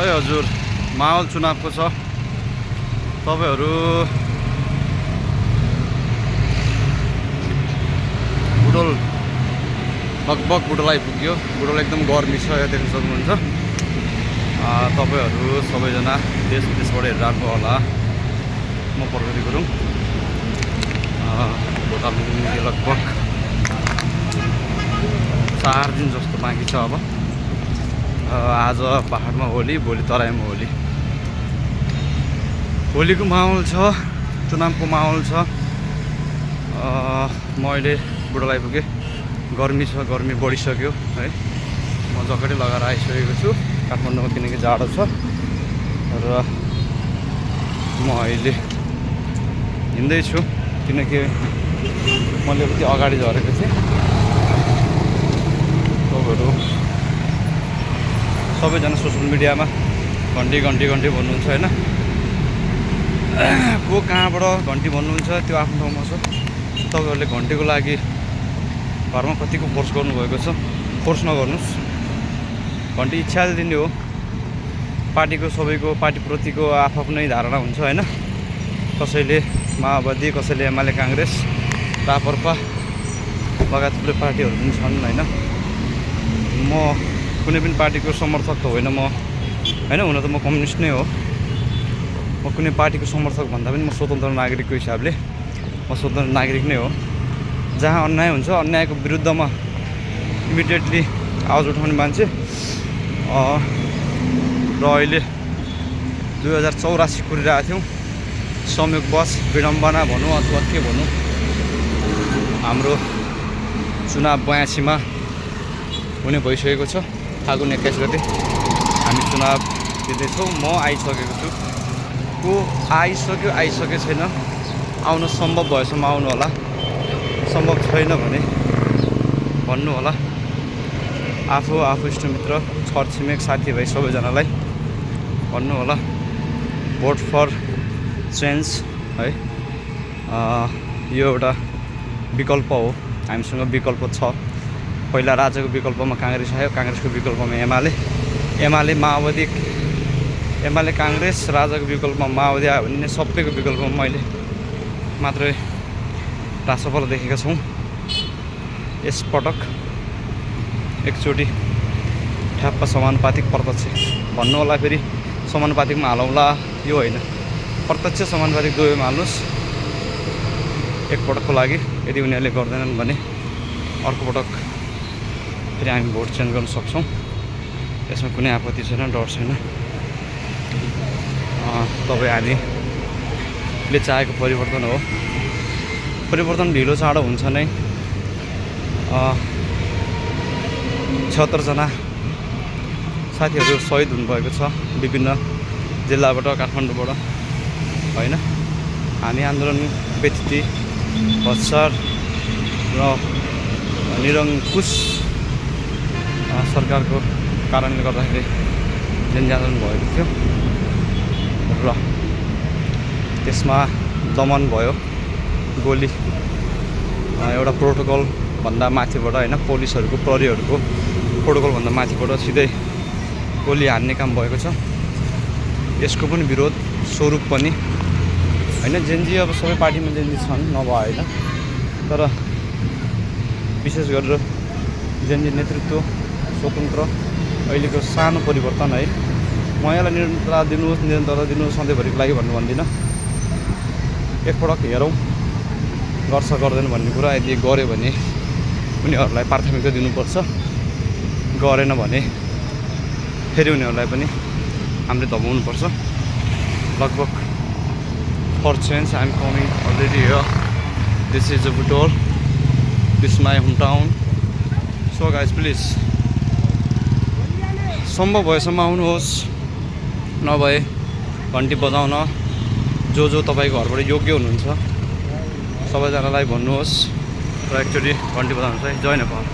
है हजुर माहौल चुनावको छ तपाईहरु बुटोल लगभग बुटोल आइपुग्यो बुटोल एकदम गर्मी छ यहाँ देख्न सक्नुहुन्छ तपाईहरु सबैजना देश विदेशबाट हेरेर आएको होला म प्रगति गुरुङ बुटोल लगभग 4 दिन जस्तो बाँकी छ अब आज पहाडमा होली भोलि तराईमा होली होलीको माहौल छ चुनावको माहौल छ म अहिले बुटोल आइपुगे गर्मी छ गर्मी बढिसक्यो है म जकेटै लगाएर आइसकेको छु काठमाडौँमा किनकि जाडो छ र म अहिले हिँड्दै छु किनकि मैले अलिकति अगाडि झरेको थिएँ तपाईँहरू सबैजना सोसियल मिडियामा घन्टी भन्नुहुन्छ हैन को कहाँबाट घन्टी भन्नुहुन्छ त्यो आफ्नो ठाउँमा छ तपाईहरुले घन्टीको लागि घरमा कतिको फोर्स गर्नुभएको छ फोर्स नगर्नुस् घन्टी इच्छाले दिने हो पार्टीको सबैको पार्टीप्रतिको आफ्नै धारणा हुन्छ हैन कसैले माओवादी कसैले एमाले कांग्रेस राप्रपा लगायत थुप्रै पार्टीहरू पनि छन् हैन म कुनै पनि पार्टीको समर्थक त होइन म हैन हुन त म कम्युनिस्ट नै हो म कुनै पार्टीको समर्थक भन्दा पनि म स्वतन्त्र नागरिकको हिसाबले म स्वतन्त्र नागरिक नै हो जहाँ अन्याय हुन्छ अन्यायको विरुद्धमा इमिडिएटली आवाज उठाउने मान्छे र अहिले 2084 कुरिरहेको थियौँ संयोगवश विडम्बना भनौँ अथवा के भनौँ हाम्रो चुनाव 82 मा हुने भइसकेको छ फागुन 21 गते हामी चुनाव दिँदैछौँ म आइसकेको छु को आइसके छैन आउन सम्भव भएसम्म आउनु होला सम्भव छैन भने भन्नु होला आफू इष्टमित्र छरछिमेक साथीभाइ सबैजनालाई भन्नु होला भोट फर चेन्ज है यो एउटा विकल्प हो हामीसँग विकल्प छ पहिला राज्यको विकल्पमा कांग्रेस आयो कांग्रेसको विकल्पमा एमाले माओवादी एमाले कांग्रेस राजाको विकल्पमा माओवादी आयो भने सबैको विकल्पमा मैले मात्रै रासोपाल देखेका छौँ यसपटक एकचोटि ठ्याप्प समानुपातिक प्रत्यक्ष भन्नु होला फेरि समानुपातिकमा हालौँला यो होइन प्रत्यक्ष समानुपातिक दुवैमा हाल्नुहोस् एकपटकको लागि यदि उनीहरूले गर्दैनन् भने अर्को पटक फेरि हामी भोट चेन्ज गर्न सक्छौँ यसमा कुनै आपत्ति छैन डर छैन तपाईँ हामीले चाहेको परिवर्तन हो परिवर्तन ढिलो चाँडो हुन्छ नै 76 जना साथीहरू शहीद हुनुभएको छ विभिन्न जिल्लाबाट काठमाडौँबाट हैन हामी आन्दोलन व्यतिथि भत्सार र निरङ्कुश सरकारको कारणले गर्दाखेरि जनजागरण भएको थियो र त्यसमा दमन भयो गोली एउटा प्रोटोकल भन्दा माथिबाट हैन पुलिसहरुको प्रहरीहरुको प्रोटोकल भन्दा माथिबाट सिधै गोली हान्ने काम भएको छ यसको पनि विरोध स्वरूप पनि हैन जेनजी अब सबै पार्टीमा जेनजी छन् नभए हैन तर विशेष गरेर जेनजी नेतृत्व स्वतन्त्र अहिलेको सानो परिवर्तन है म यसलाई निरन्तरता दिनुहोस् सधैँभरिको लागि भन्दिनँ एकपटक हेरौँ गर्छ गर्दैन भन्ने कुरा यदि गर्यो भने उनीहरूलाई प्राथमिकता दिनुपर्छ गरेन भने फेरि उनीहरूलाई पनि हामीले दबाउनुपर्छ लगभग for change I am coming already here this is a Butwal this my home town so guys please सम्भव भएसम्म आउनुहोस् नभए घन्टी बजाउन जो तपाईँको घरबाट योग्य हुनुहुन्छ सबैजनालाई भन्नुहोस् र एकचोटि घन्टी बजाउनुहोस् है जय नेपाल।